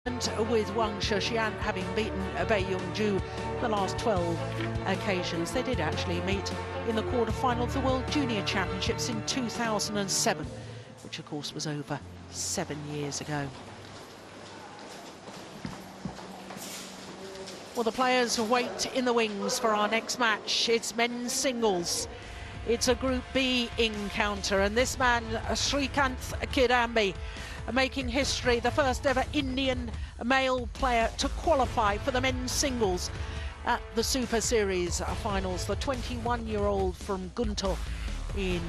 with Wang Shixian having beaten Bai Yongju the last 12 occasions. They did actually meet in the quarter-final of the World Junior Championships in 2007, which of course was over 7 years ago. Well, the players wait in the wings for our next match. It's men's singles. It's a Group B encounter, and this man, Srikanth Kidambi, making history, the first ever Indian male player to qualify for the men's singles at the Super Series finals. The 21-year-old from Guntur in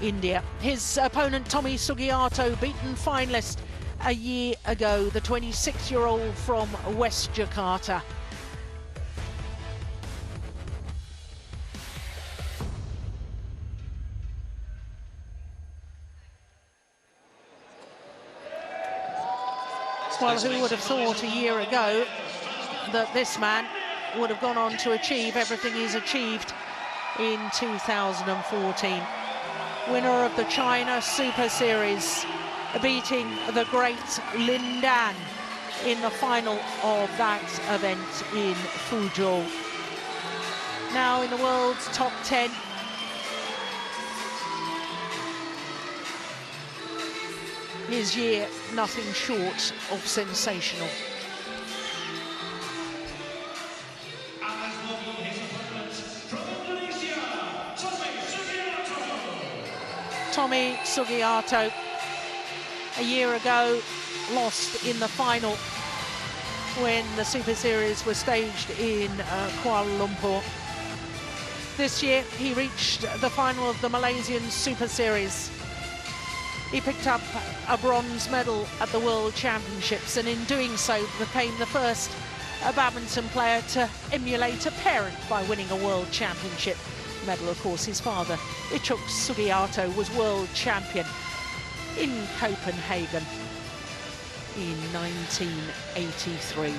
India. His opponent, Tommy Sugiarto, beaten finalist a year ago, the 26-year-old from West Jakarta. Well, who would have thought a year ago that this man would have gone on to achieve everything he's achieved in 2014. Winner of the China Super Series, beating the great Lin Dan in the final of that event in Fuzhou. Now in the world's top 10. His year, nothing short of sensational. Tommy Sugiarto, a year ago, lost in the final when the Super Series was staged in Kuala Lumpur. This year, he reached the final of the Malaysian Super Series. He picked up a bronze medal at the World Championships, and in doing so became the first badminton player to emulate a parent by winning a World Championship medal. Of course, his father, Ichuk Sugiarto, was world champion in Copenhagen in 1983.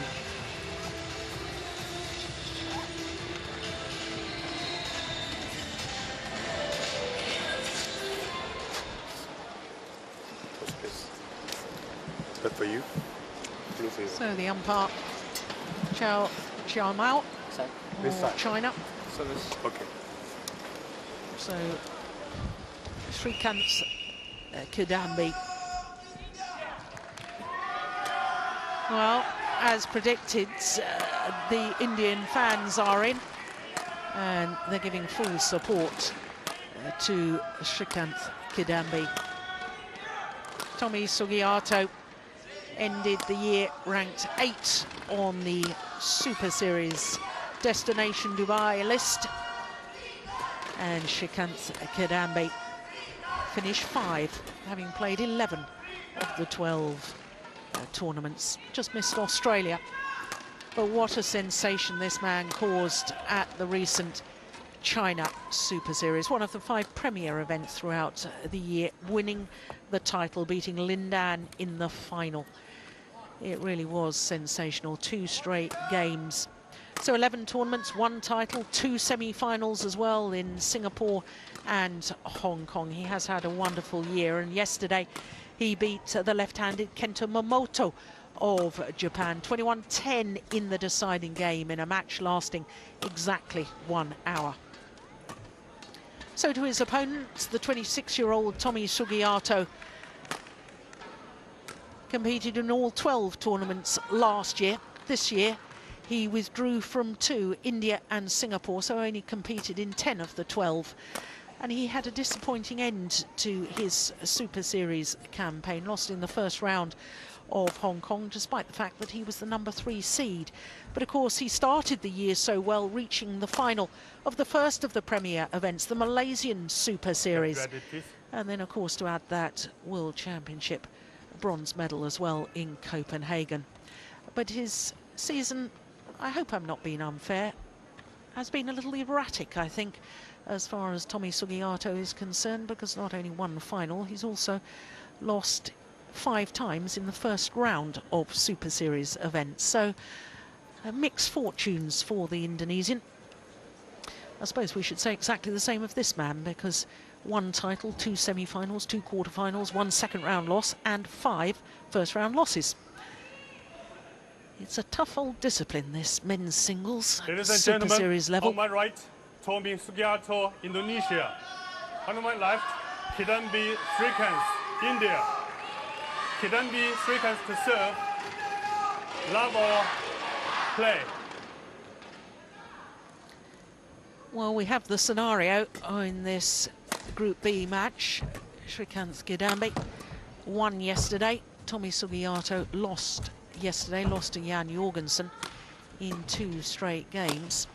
For you, so the umpire, Chao Mao, China. So this, okay. So Srikanth Kidambi. Well, as predicted, the Indian fans are in, and they're giving full support to Srikanth Kidambi. Tommy Sugiarto ended the year ranked 8 on the Super Series Destination Dubai list, and Srikanth Kidambi finished 5, having played 11 of the 12 tournaments. Just missed Australia, but what a sensation this man caused at the recent China Super Series, one of the 5 premier events throughout the year, winning the title, beating Lin Dan in the final. It really was sensational. 2 straight games. So 11 tournaments, 1 title, 2 semi-finals as well in Singapore and Hong Kong. He has had a wonderful year, and yesterday he beat the left-handed Kento Momota of Japan, 21-10 in the deciding game in a match lasting exactly 1 hour. So to his opponent, the 26-year-old Tommy Sugiarto, competed in all 12 tournaments last year. This year, he withdrew from 2, India and Singapore, so only competed in 10 of the 12. And he had a disappointing end to his Super Series campaign, lost in the first round of Hong Kong, despite the fact that he was the number 3 seed. But of course, he started the year so well, reaching the final of the first of the premier events, the Malaysian Super Series. And then, of course, to add that World Championship bronze medal as well in Copenhagen. But his season, I hope I'm not being unfair, has been a little erratic, I think, as far as Tommy Sugiarto is concerned, because not only won the final, he's also lost 5 times in the first round of Super Series events. So mixed fortunes for the Indonesian. I suppose we should say exactly the same of this man, because 1 title, 2 semi-finals, 2 quarter-finals, 1 second-round loss, and 5 first-round losses. It's a tough old discipline, this men's singles, Ladies and Super gentlemen, Series level. on my right, Tommy Sugiarto, Indonesia. On my left, Kidambi Srikanth, India. Kidambi Srikanth to serve. Love or play. Well, we have the scenario in this Group B match. Srikanth Kidambi won yesterday. Tommy Sugiarto lost yesterday, lost to Jan Jorgensen in 2 straight games.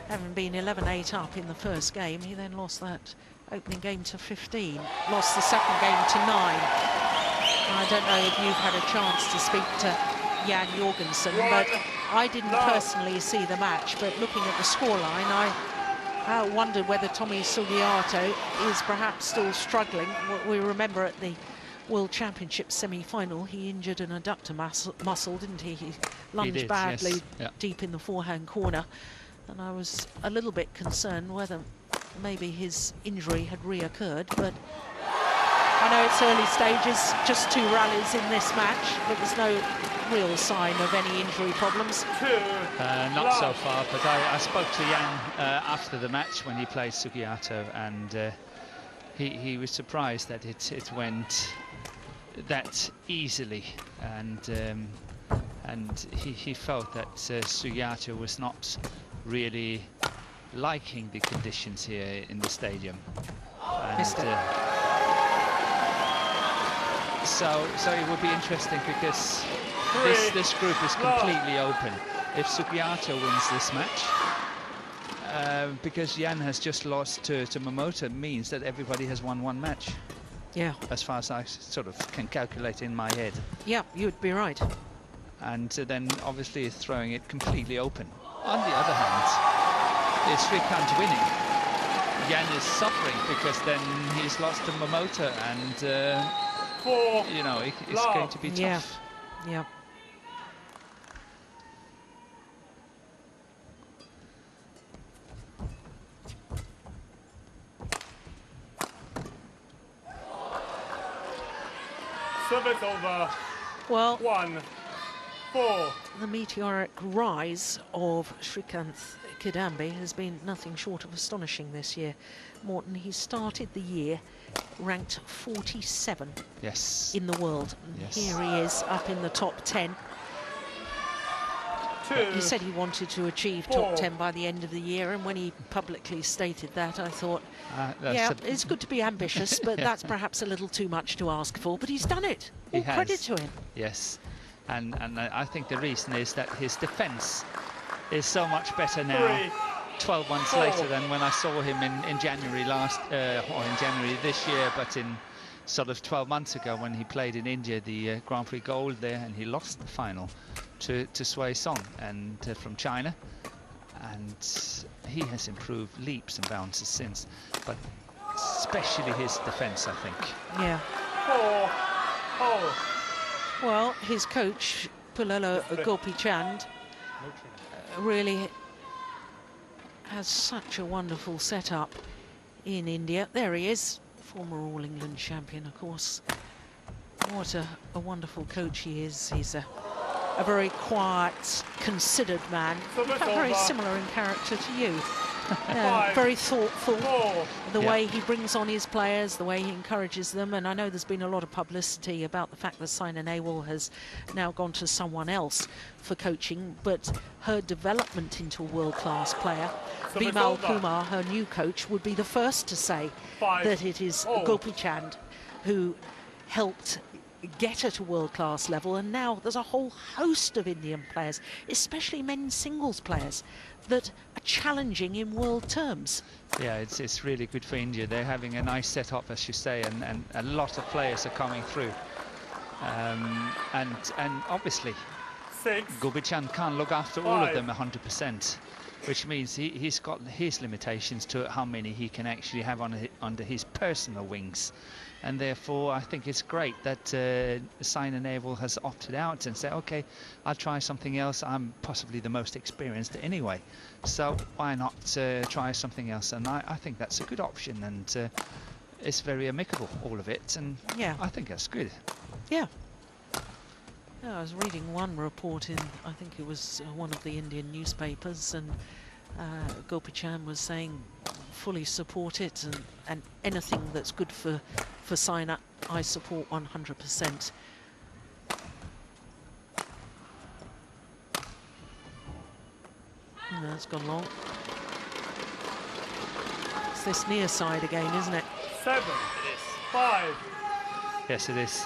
Having been 11-8 up in the first game, he then lost that opening game to 15, lost the second game to 9. I don't know if you've had a chance to speak to Jan Jorgensen, but I didn't personally see the match, but looking at the scoreline, I wondered whether Tommy Sugiarto is perhaps still struggling. We remember at the World Championship semi-final, he injured an adductor muscle, didn't he? He lunged badly, yes. Yeah. deep in the forehand corner. And I was a little bit concerned whether maybe his injury had reoccurred, but I know it's early stages, just 2 rallies in this match, but there's no real sign of any injury problems. Not so far, but I spoke to Jan after the match when he played Sugiarto, and he was surprised that it went that easily, and he felt that Sugiarto was not really liking the conditions here in the stadium, and so it would be interesting because this group is completely open. If Sugiarto wins this match, because Jan has just lost to Momota, means that everybody has won 1 match. Yeah. As far as I sort of can calculate in my head. Yeah, you'd be right. And then obviously throwing it completely open. On the other hand, if Srikanth winning, Jan is suffering because then he's lost to Momota, and you know, it's going to be tough. Yeah. Service over. Well, 1-4. the meteoric rise of Srikanth Kidambi has been nothing short of astonishing this year. Morton, he started the year ranked 47 in the world. And here he is up in the top 10. He said he wanted to achieve top 10 by the end of the year, and when he publicly stated that, I thought, yeah, it's good to be ambitious, but that's perhaps a little too much to ask for, but he's done it. All credit to him. Yes, and I think the reason is that his defence is so much better now, 12 months later, than when I saw him in January or in January this year, but in sort of 12 months ago when he played in India, the Grand Prix Gold there, and he lost the final to Sui Song and from China, and he has improved leaps and bounds since, but especially his defence, I think. Yeah. Well, his coach Pulelo Gopichand really has such a wonderful setup in India. There he is, former All England champion, of course. What a wonderful coach he is. He's a very quiet, considered man, in fact, very similar in character to you. Very thoughtful, the way he brings on his players, the way he encourages them. And I know there's been a lot of publicity about the fact that Saina Nehwal has now gone to someone else for coaching, but her development into a world-class player, Bimal Kumar, her new coach, would be the first to say that it is Gopichand who helped get her to world-class level, and now there's a whole host of Indian players, especially men's singles players, that are challenging in world terms. Yeah, it's really good for India. They're having a nice setup, as you say, and a lot of players are coming through. And obviously, Gopichand can't look after all of them 100%, which means he's got his limitations to how many he can actually have under his personal wings. And therefore, I think it's great that Saina Nehwal has opted out and said, OK, I'll try something else. I'm possibly the most experienced anyway, so why not try something else? And I think that's a good option, and it's very amicable, all of it. And yeah, I think that's good. Yeah. Yeah, I was reading one report in, I think it was one of the Indian newspapers, and Gopichan was saying fully support it, and anything that's good for Saina, I support 100%. No, that's gone long. It's this near side again, isn't it? 7, 5. Yes, it is.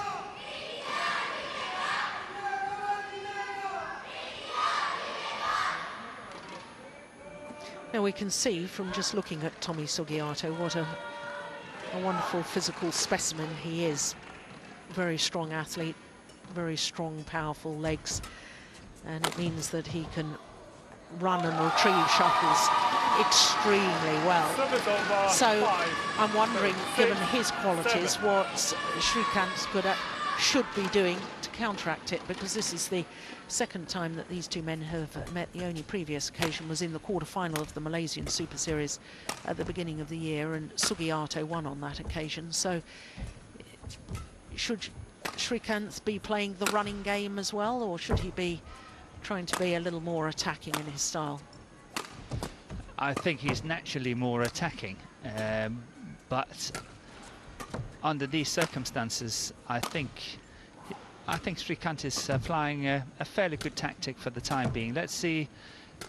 Now we can see from just looking at Tommy Sugiarto what a wonderful physical specimen he is. Very strong athlete, very strong, powerful legs, and it means that he can run and retrieve shuttles extremely well. So I'm wondering, given his qualities, what Srikanth should be doing to counteract it, because this is the second time that these two men have met. The only previous occasion was in the quarter-final of the Malaysian Superseries at the beginning of the year, and Sugiarto won on that occasion. So should Srikanth be playing the running game as well, or should he be trying to be a little more attacking in his style? I think he's naturally more attacking, but under these circumstances, I think Srikanth is applying a fairly good tactic for the time being. Let's see,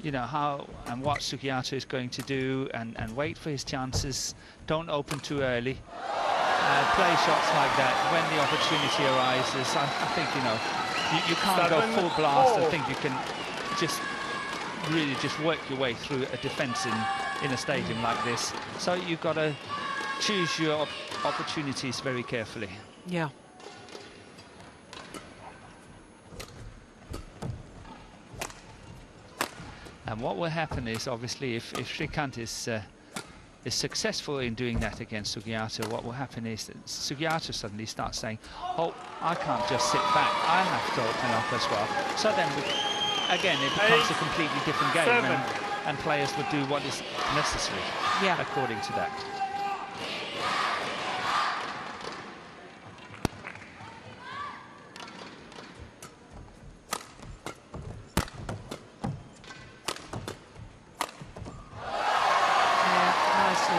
you know, how and what Sugiarto is going to do, and wait for his chances. Don't open too early. Play shots like that when the opportunity arises. I think, you know, you can't go full blast. I think you can just really just work your way through a defence in a stadium like this. So you've got to choose your opportunities very carefully. Yeah. And what will happen is, obviously, if Srikanth is successful in doing that against Sugiarto, what will happen is that Sugiarto suddenly starts saying, oh, I can't just sit back, I have to open up as well. So then, again, it becomes a completely different game, and players would do what is necessary, according to that.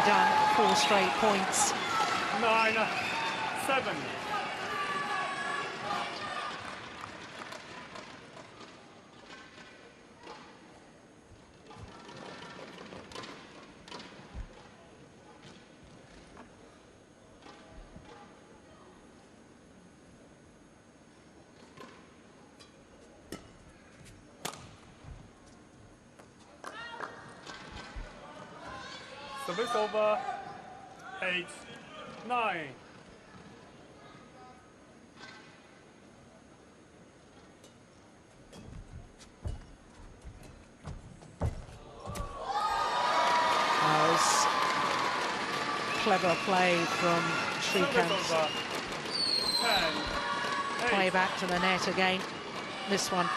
Done. 4 straight points. 9, 7. Service over. 8, 9. That was clever play from Srikanth. 10, 8. Play back to the net again. This one.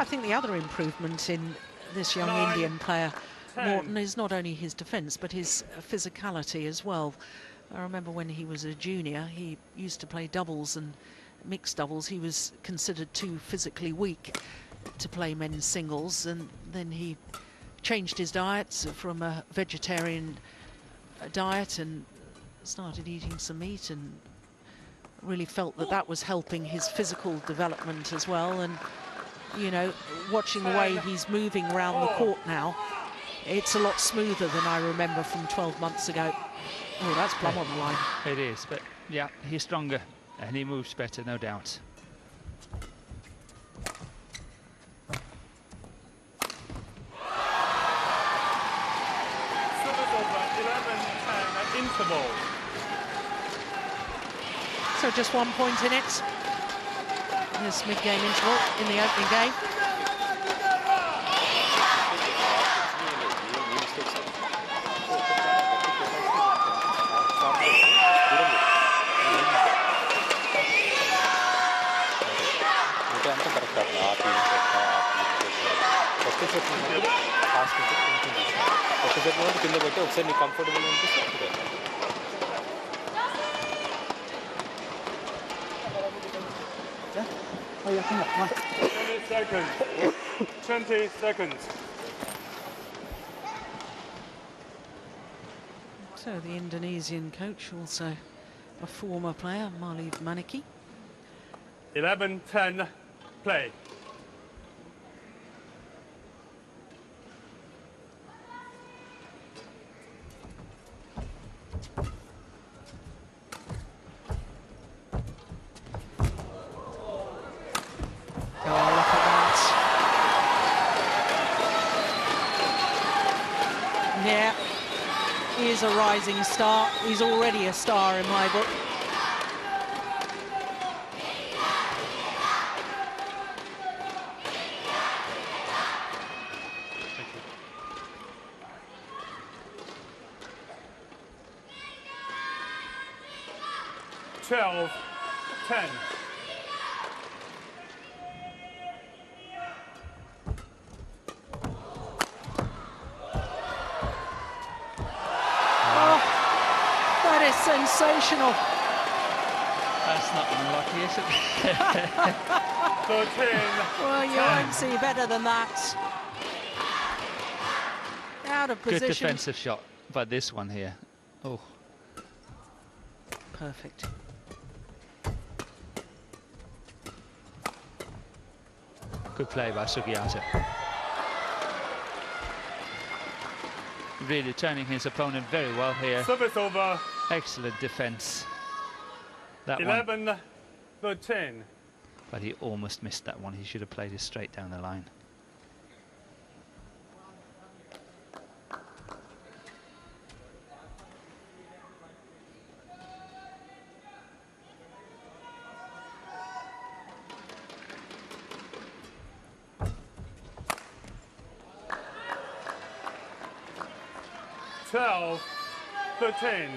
I think the other improvement in this young Indian player, Morton, is not only his defence but his physicality as well. I remember when he was a junior, he used to play doubles and mixed doubles. He was considered too physically weak to play men's singles, and then he changed his diet from a vegetarian diet and started eating some meat, and really felt that that was helping his physical development as well. And you know, watching the way he's moving around the court now, it's a lot smoother than I remember from 12 months ago. Oh, that's plumb on the line. It is, but yeah, he's stronger and he moves better, no doubt. Service over. 11, 10 interval. So just 1 point in it. This mid-game interval in the opening game. Shot fast ఉంటుంది. ఒకసారి నోటి కింద పెట్టి ఒకసారి నీకు comfortable అనిపిస్తే అప్పుడు 20 seconds. 20 seconds. So the Indonesian coach, also a former player, Maliv Maniki. 11-10, play. Oh, look at that. Yeah, he is a rising star. He's already a star in my book. Twelve, 10. That is sensational. That's not unlucky, is it? 13. Well, you won't see better than that. Out of Good position. defensive shot, but this one here, oh, Perfect. good play by Sugiarto. Really turning his opponent very well here. Service over. Excellent defense. That 11-13. one, but he almost missed that one. He should have played it straight down the line. Twelve, 13.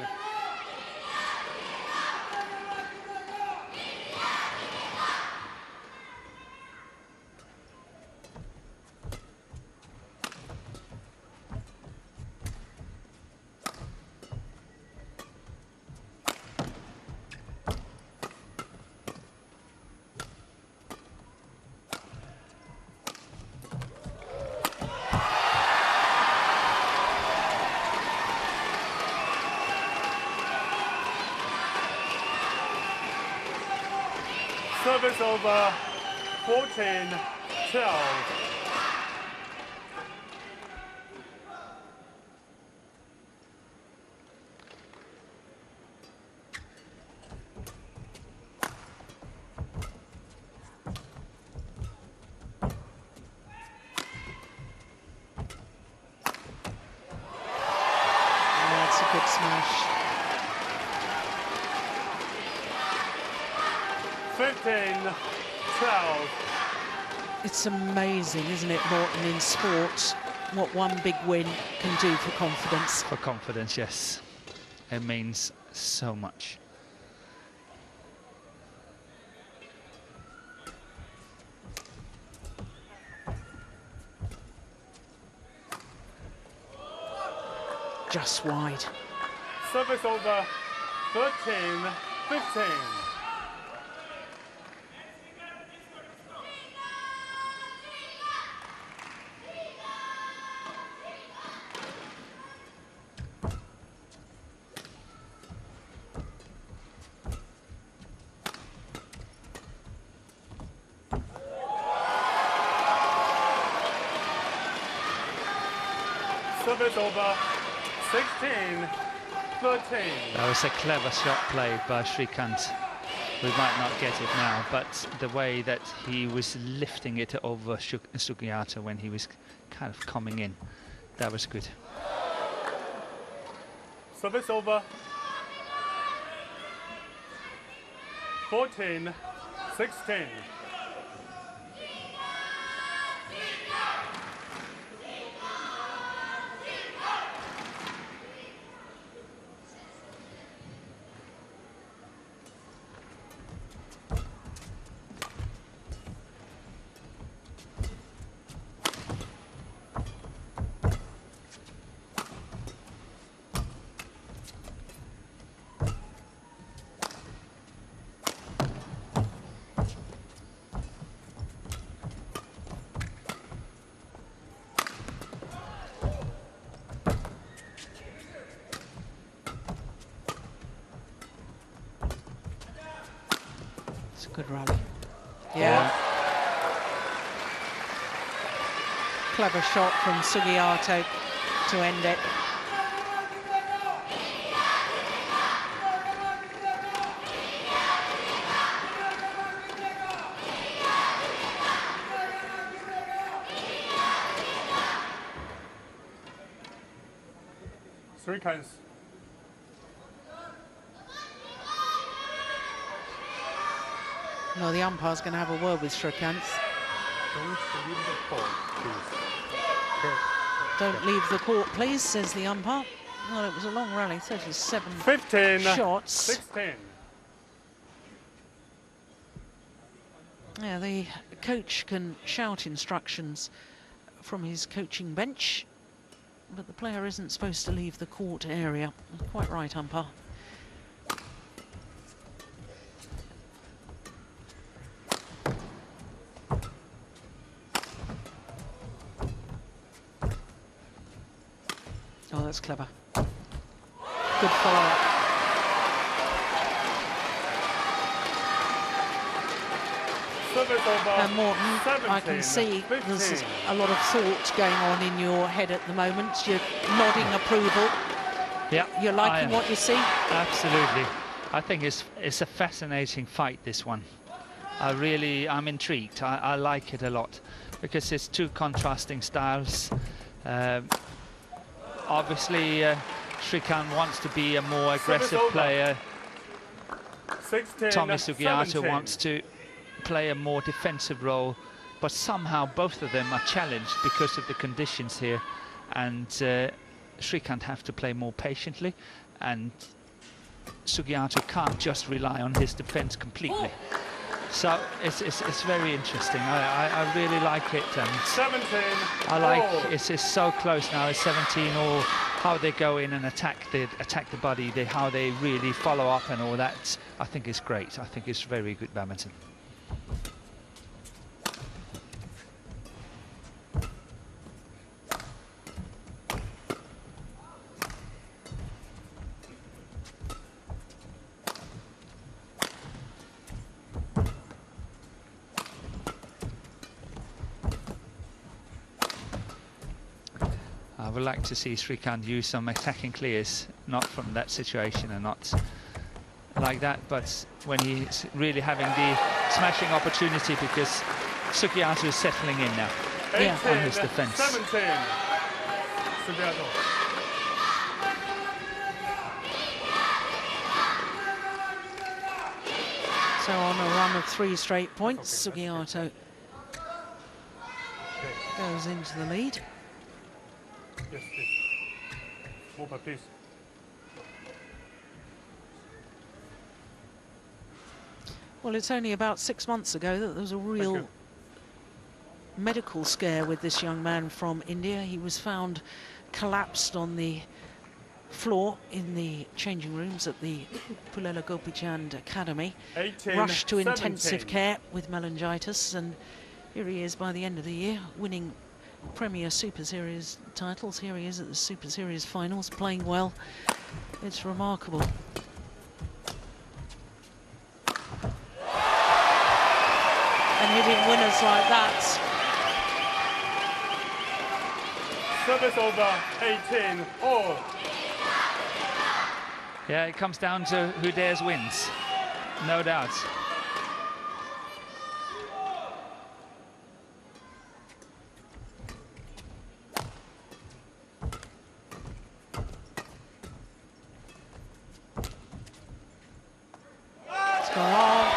Service over. 14-12. That's a good smash. 15-12. It's amazing, isn't it, Morton, in sport, what one big win can do for confidence. For confidence, yes. It means so much. Just wide. Service over. 13-15. Service over. 16-13. That was a clever shot played by Srikanth. We might not get it now, but the way that he was lifting it over Sugiarto when he was kind of coming in, that was good. Service over. 14-16. Good rally. Yeah. Clever shot from Sugiarto to end it. Srikanth. Well, the umpire's going to have a word with Srikanth. Don't leave the court, please. Don't leave the court, please, says the umpire. Well, it was a long rally, 37 15 shots. 16. Yeah, the coach can shout instructions from his coaching bench, but the player isn't supposed to leave the court area. Quite right, umpire. Oh, that's clever. Good follow-up. Service over. And Morton, 17, I can see 15. there's a lot of thought going on in your head at the moment. You're nodding approval. Yeah, You're liking what you see? Absolutely. I think it's a fascinating fight, this one. I'm intrigued. I like it a lot because it's two contrasting styles. Obviously, Srikanth wants to be a more aggressive player. 16, Tommy Sugiarto 17. wants to play a more defensive role, but somehow both of them are challenged because of the conditions here, and Srikanth have to play more patiently, and Sugiarto can't just rely on his defense completely. So it's very interesting. I really like it, and 17. I like all. it's so close now. It's 17 all. How they go in and attack the body, how they really follow up and all that. I think it's great. I think it's very good badminton. I would like to see Srikanth use some attacking clears, not from that situation and not like that, but when he's really having the smashing opportunity, because Sugiarto is settling in now 18, on his defense. 17. Sugiarto. So on a run of 3 straight points, Sugiarto goes into the lead. Yes, please. Move, please. Well, it's only about 6 months ago that there was a real medical scare with this young man from India. He was found collapsed on the floor in the changing rooms at the Pulela Gopichand Academy. 18, Rushed to intensive 17. care with meningitis, and here he is by the end of the year, winning Premier Super Series titles. Here he is at the Super Series finals, playing well. It's remarkable. And hitting winners like that. Service over 18 all. Yeah, it comes down to who dares wins, no doubt. It's gone on.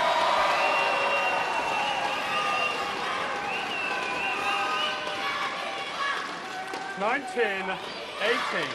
$19, 18.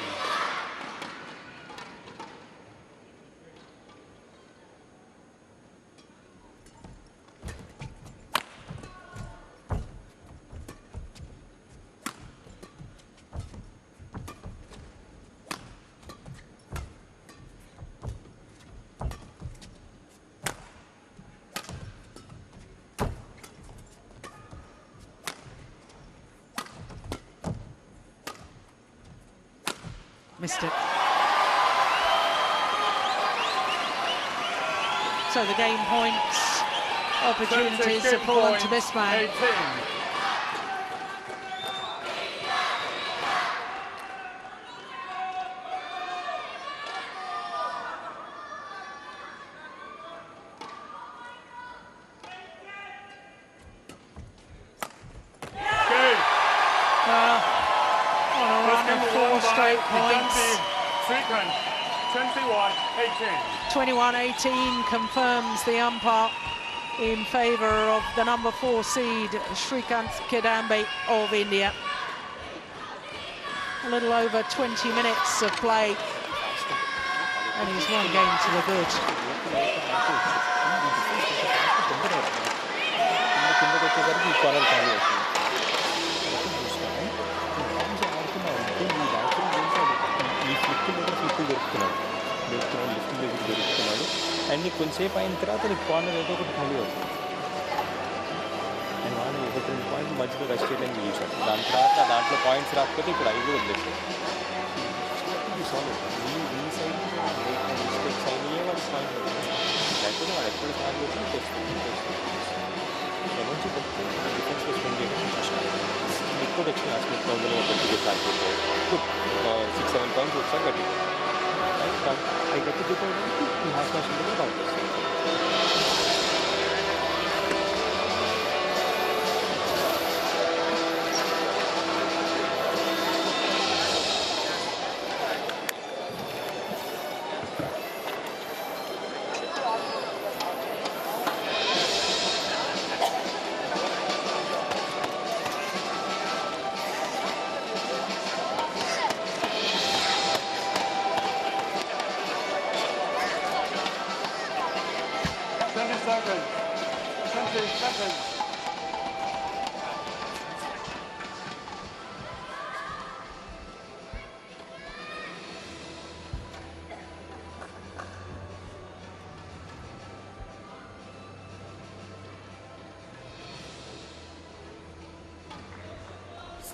Missed it. So the game points opportunities have fallen to this man. 18. Well, on a run of 4 straight points. Kidambi Srikanth, 21-18. 21-18 confirms the umpire in favour of the number 4 seed, Srikanth Kidambi of India. A little over 20 minutes of play, and he's 1 game to the good. And నీకు కొంచెంసేపు అయిన తర్వాత నీకు corner ఏదో ఒకటి ఖాళీ అవుతుంది. నేను వాడు 1-2 పాయింట్లు మధ్యలో రెస్ట్ చేయడానికి చూశాను. దాని తర్వాత దాంట్లో పాయింట్స్ రాకపోతే ఇప్పుడు అవి కూడా వదిలేసాడు. సాల్వ్ ఈ సైడ్ మిస్టేక్స్ అయినాయే వాడు పాయింట్ లేకపోతే వాడు ఎప్పుడు సాల్వ్ చేసి తెచ్చుకుంటూ నుంచి డిఫెన్స్లో స్పెండ్ చేయడం కష్టం. ఎక్కువ వచ్చిన ఆస్పెక్ట్ రౌండ్లో గట్టిగా స్టార్ట్ చేశాడు. 6-7 పాయింట్స్ ఒకసారి గట్టిగా అవి గట్టి చూపడానికి ఈ హాఫ్ మ్యాచ్ కూడా బాగుంటుంది.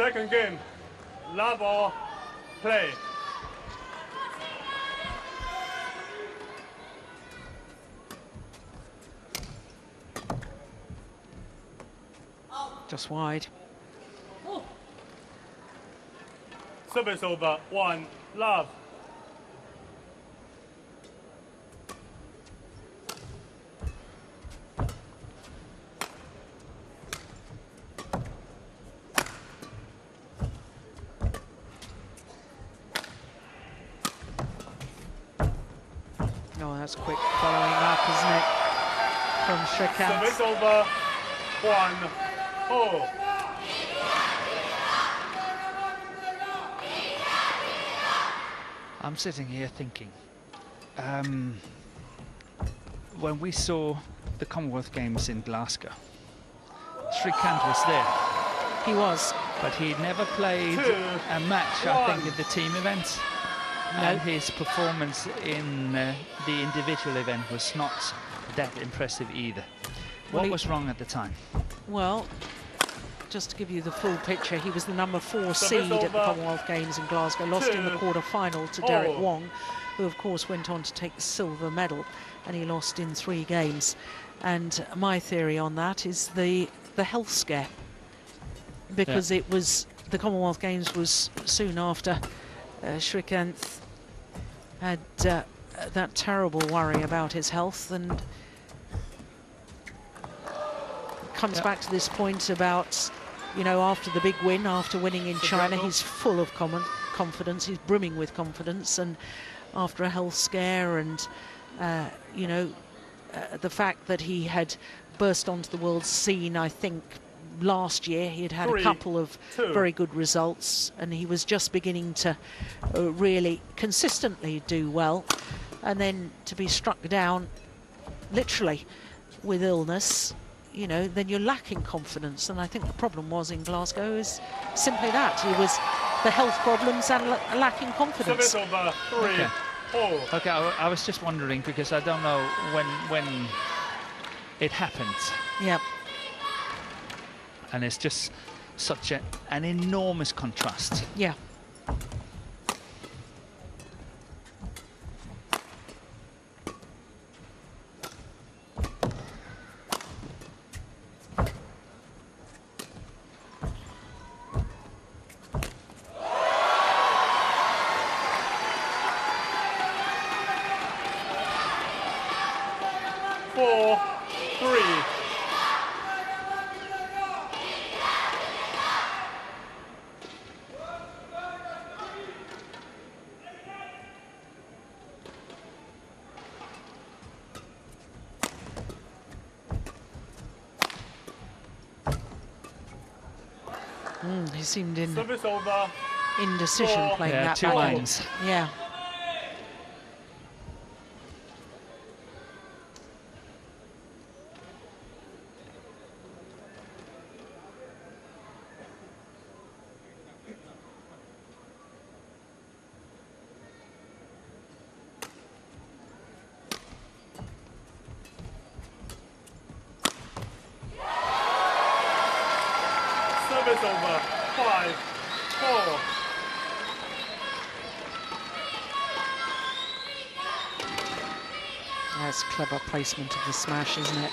Second game, love or play. Just wide. Service over, 1, love. Oh, that's quick following up, isn't it? From Srikanth. Service over, 1-0. I'm sitting here thinking, when we saw the Commonwealth Games in Glasgow, Srikanth was there. He was. But he'd never played a match, I think, at the team events. And his performance in the individual event was not that impressive either. What was wrong at the time? Well, just to give you the full picture, he was the number 4 seed at the Commonwealth Games in Glasgow, lost in the quarter-final to Derek Wong, who of course went on to take the silver medal, and he lost in 3 games. And my theory on that is the health scare, because it was, the Commonwealth Games was soon after Srikanth had that terrible worry about his health, and comes back to this point about, you know, after the big win, after winning in China, he's full of confidence, he's brimming with confidence, and after a health scare and, you know, the fact that he had burst onto the world scene, I think, last year, he had had a couple of very good results, and he was just beginning to really consistently do well, and then to be struck down, literally, with illness, you know, then you're lacking confidence. And I think the problem was in Glasgow is simply that. It was the health problems and lacking confidence. Okay, I was just wondering, because I don't know when it happened. Yeah. And it's just such an enormous contrast. Yeah. He seemed in Service over. indecision playing Yeah, that two back end. lines. Yeah. Service over. 5-4. That's clever placement of the smash, isn't it?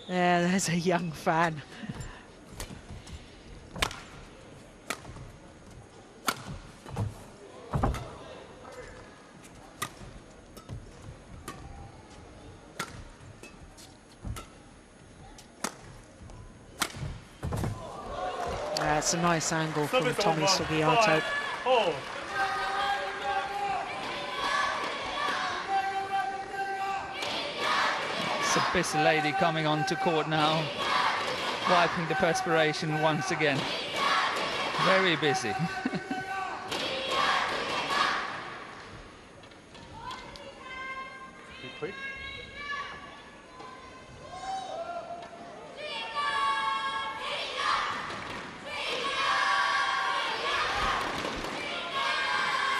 Yeah, there's a young fan. That's a nice angle from Service Tommy over. Sugiarto. 5-4. It's a busy lady coming onto court now, wiping the perspiration once again. Very busy. Be quick.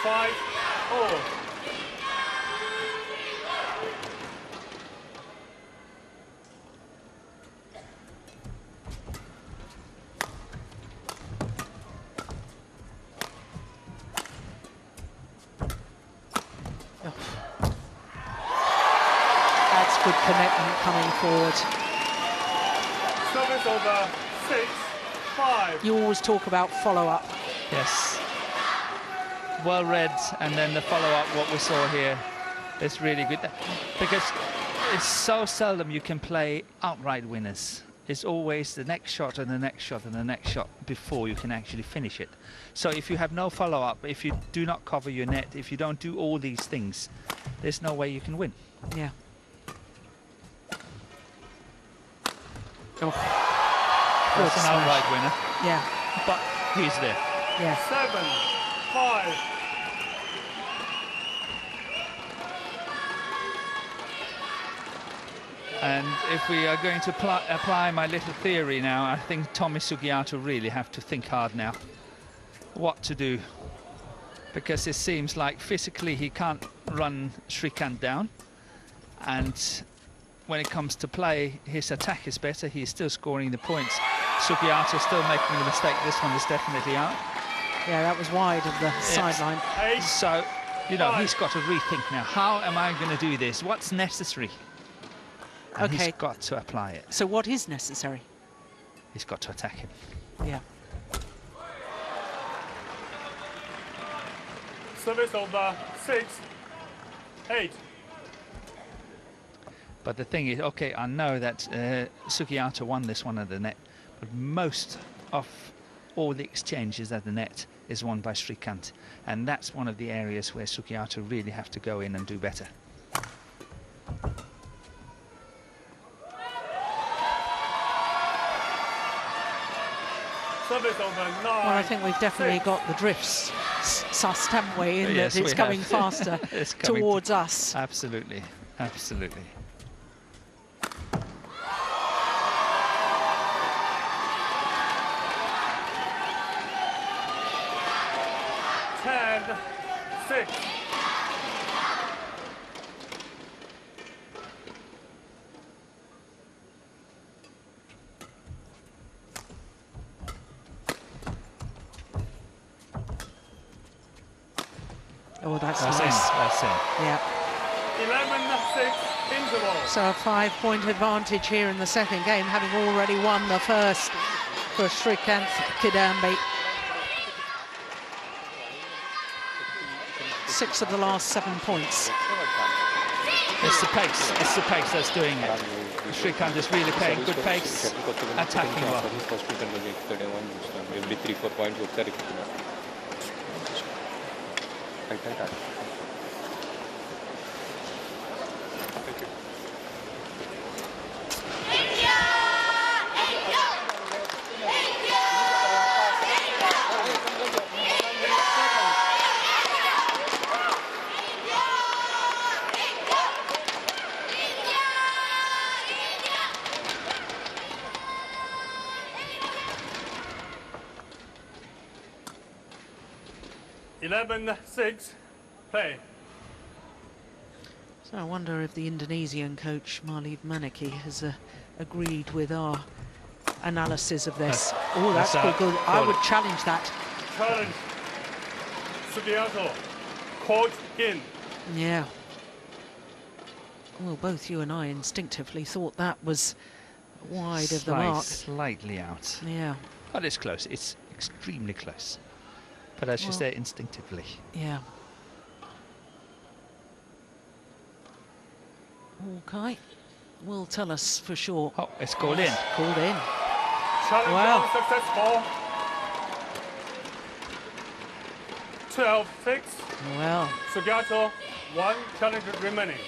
Five, four. That's good commitment coming forward. Service over. 6-5. You always talk about follow-up. Yes. Well read, and then the follow-up, what we saw here, is really good. Because it's so seldom you can play outright winners. It's always the next shot and the next shot and the next shot before you can actually finish it. So if you have no follow-up, if you do not cover your net, if you don't do all these things, there's no way you can win. Yeah. Oh. That's an smash. outright winner, Yeah, but he's there. yeah. 7-5. And if we are going to apply my little theory now, I think Tommy Sugiarto really have to think hard now what to do, because it seems like physically he can't run Srikanth down, and when it comes to play, his attack is better. He's still scoring the points. Sugiarto still making the mistake. This one is definitely out. Yeah, that was wide of the sideline. 8. So, you know, he's got to rethink now. How am I going to do this? What's necessary? And Okay. he's got to apply it. So what is necessary? He's got to attack him. Yeah. Service over. 6-8. But the thing is, okay, I know that Sugiarto won this one at the net, but most of all the exchanges at the net is won by Srikanth, and that's one of the areas where Sugiarto really have to go in and do better. Service over. 9. Well, I think we've definitely 6. got the drifts sussed, haven't we? In Yes, that it's we coming have. faster It's coming towards us. Absolutely, absolutely. 10-6. Oh, that's That's nice. in, that's in. Yeah. 11-6 interval. So a 5-point advantage here in the second game, having already won the first for Srikanth Kidambi. 6 of the last 7 points. It's the pace. It's the pace that's doing it. Srikanth is really playing good pace, attacking well. Every 3-4 points ಹೋಗ್ತಾರೆ 11-6, play. So I wonder if the Indonesian coach, Marlid Maniki, has agreed with our analysis of this. Oh, that's good. I would challenge that. Challenge. Sugiarto. Caught in. Yeah. Well, both you and I instinctively thought that was wide of the mark. Slightly out. Yeah. But it's close. It's extremely close. But as you say, instinctively. Yeah. Okay. Will tell us for sure. Oh, it's called in. Called in. Challenge unsuccessful. 12-6. Well. Sugiarto, 1 challenge remaining.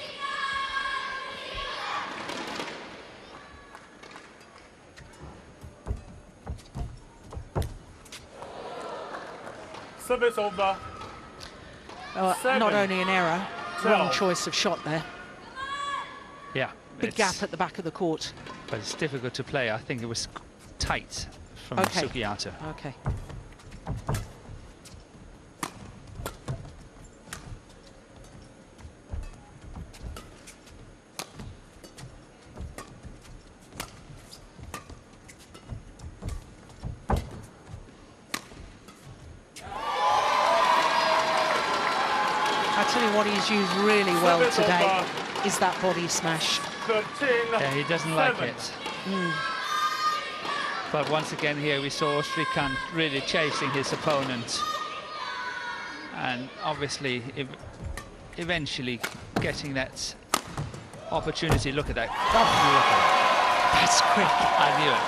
Service over. Not only an error, 12. wrong choice of shot there. Yeah. Big gap at the back of the court. But it's difficult to play. I think it was tight from Sugiarto. Okay. I tell you what he's used really well today is that body smash. 13, yeah, he doesn't like 7. it. But once again here we saw Srikanth really chasing his opponent. And obviously eventually getting that opportunity. Look at that. Look at that. That's quick. I knew it.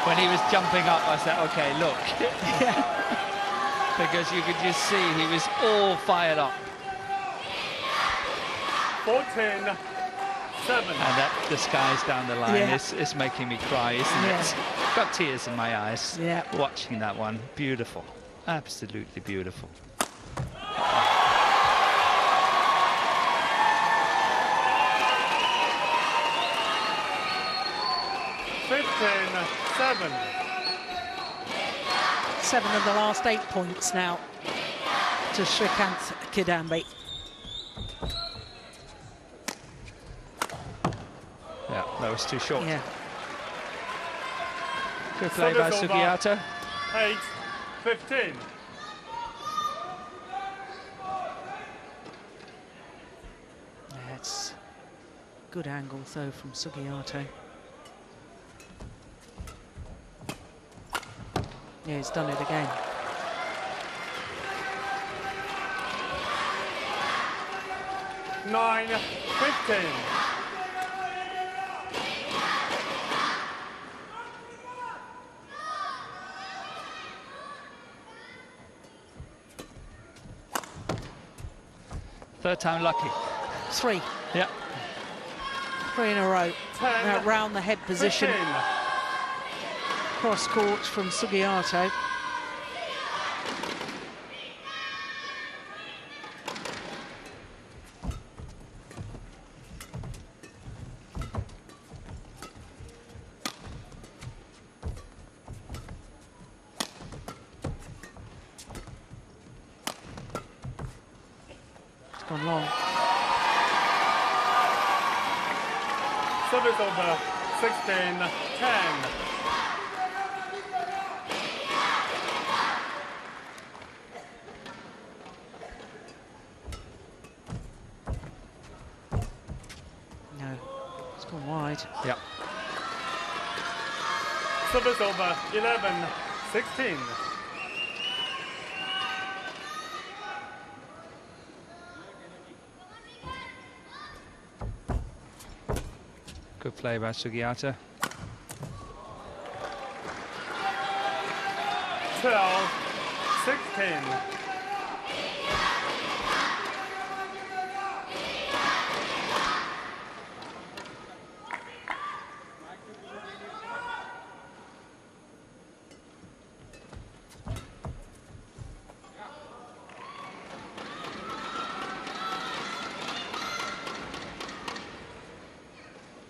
When he was jumping up, I said, okay, look. Because you could just see he was all fired up. 14-7. And that disguise down the line is making me cry, isn't it? Got tears in my eyes watching that one. Beautiful. Absolutely beautiful. 15-7. 7 of the last 8 points now to Srikanth Kidambi. Yeah, that was too short. Yeah. Good play by Sugiarto. 8-15. That's good angle though from Sugiarto. Yeah, he's done it again. Nine, 15. Third time lucky. 3. Yeah. 3 in a row. 10, now round the head position. 15. Cross court from Sugiarto. It's gone long. Service over. 16-10. No, it's gone wide. Yeah. Service over. 11-16. Good play by Sugiarto. 12-16.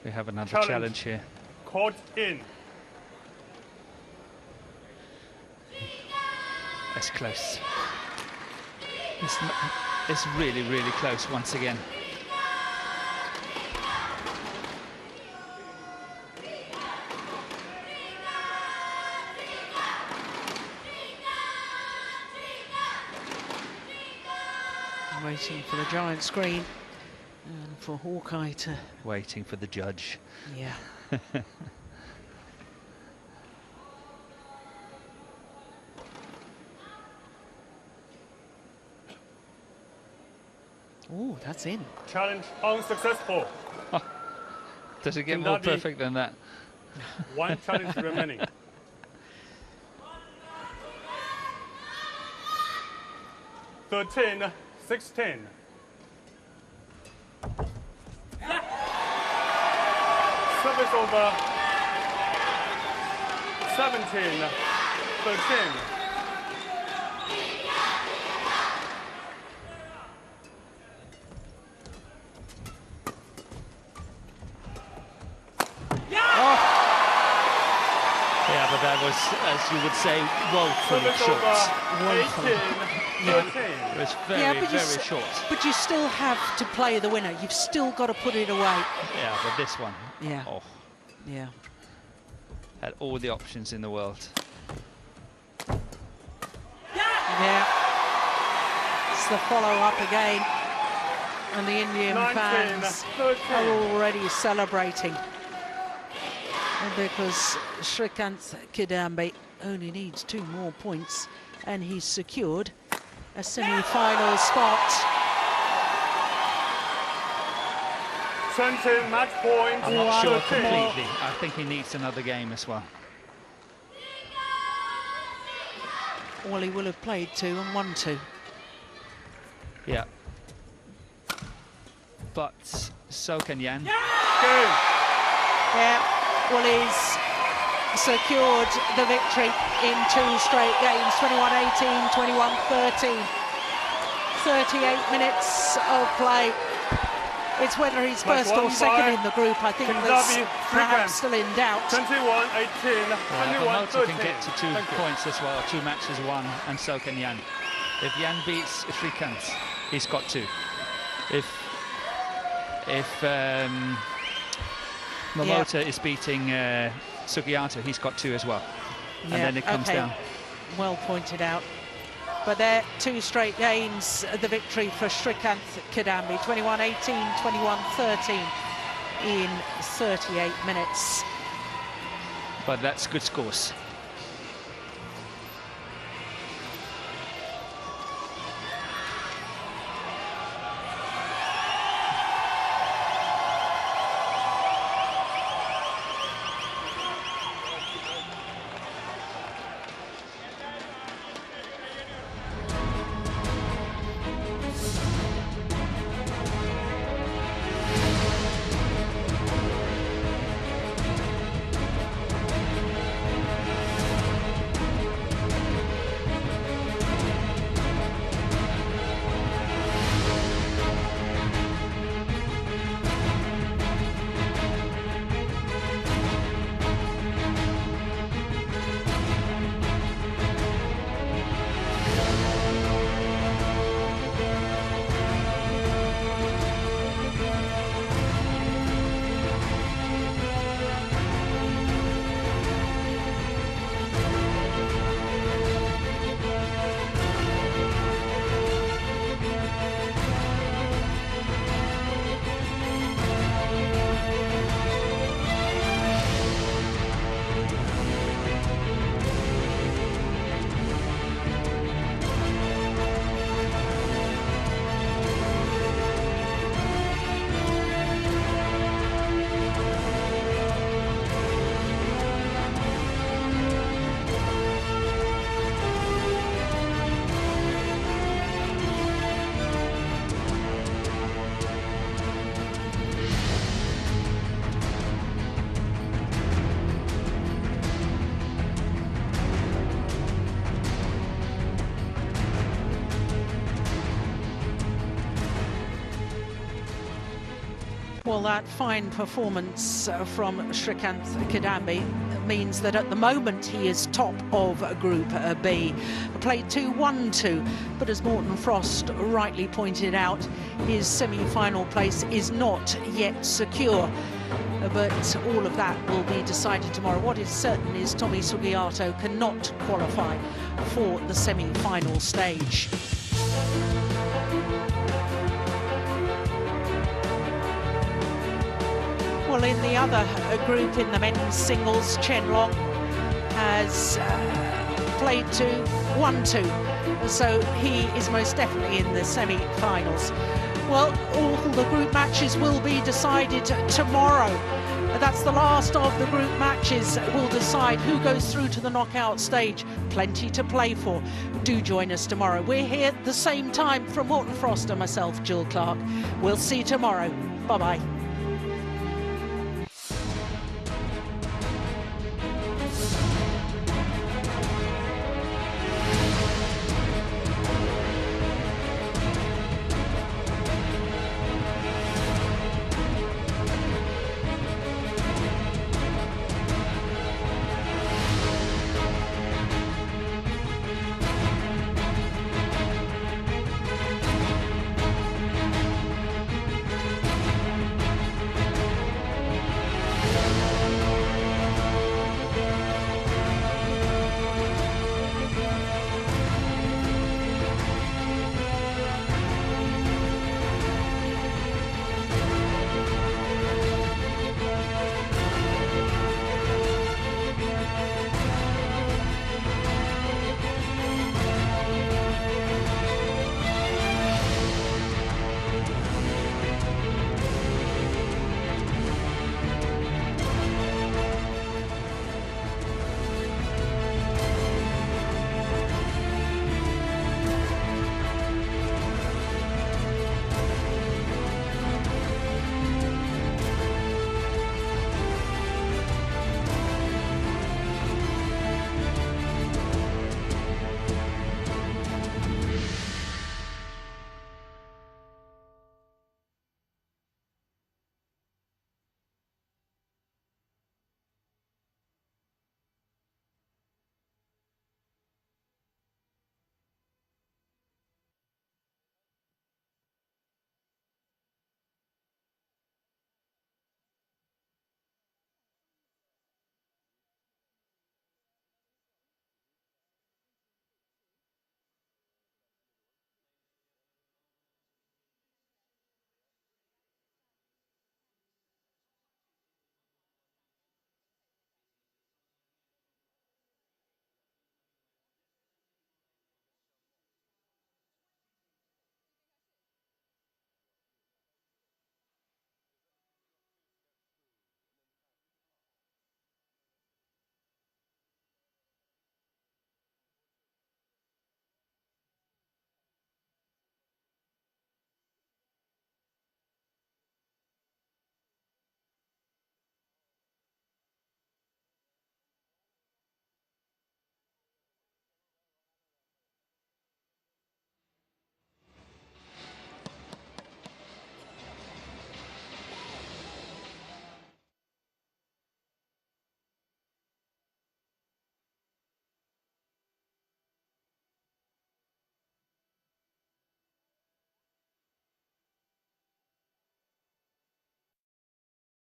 We have another challenge here. Caught in. It's close. It's really, really close once again. Waiting for the giant screen and for Hawkeye to... Waiting for the judge. Yeah. Oh, that's in. Challenge unsuccessful. Does it get more perfect than that? One challenge remaining. (13-16). Service over. 17-13. Yeah, but that was, as you would say, woefully Service short. over. 18-13. It was very, very short. But you still have to play the winner. You've still got to put it away. Yeah, but this one. Yeah. Oh, Yeah. had all the options in the world. Yeah. It's the follow-up again. And the Indian fans 19-13. are already celebrating. Because Srikanth Kidambi only needs 2 more points and he's secured a semi-final spot. 20 match point. I'm not sure 13. completely. I think he needs another game as well. Well, he will have played 2 and won 2. Yeah. But so can Jan. Game. Yeah. Well, he's secured the victory in 2 straight games, 21-18, 21-13. 38 minutes of play. It's whether he's Match first or won second by in the group, I think, Kidambi that's Srikanth. perhaps still in doubt. 21-18, Promoter 21-13. can get to 2 points as well, 2 matches won, and so can Jan. If Jan beats Srikanth, he's got 2. If Momota is beating Sugiarto, he's got 2 as well. And then it comes down. Well pointed out. But they're 2 straight games, the victory for Srikanth Kidambi, 21-18, 21-13 in 38 minutes. But that's good scores. Well, that fine performance from Srikanth Kidambi means that at the moment he is top of Group B. Played 2-1-2, but as Morten Frost rightly pointed out, his semi-final place is not yet secure. But all of that will be decided tomorrow. What is certain is Tommy Sugiarto cannot qualify for the semi-final stage. Well, in the other group, in the men's singles, Chen Long has played 2-1-2, so he is most definitely in the semi-finals. Well, all the group matches will be decided tomorrow. That's the last of the group matches. Will decide who goes through to the knockout stage. Plenty to play for. Do join us tomorrow. We're here at the same time from Morten Frost and myself, Jill Clark. We'll see you tomorrow. Bye-bye.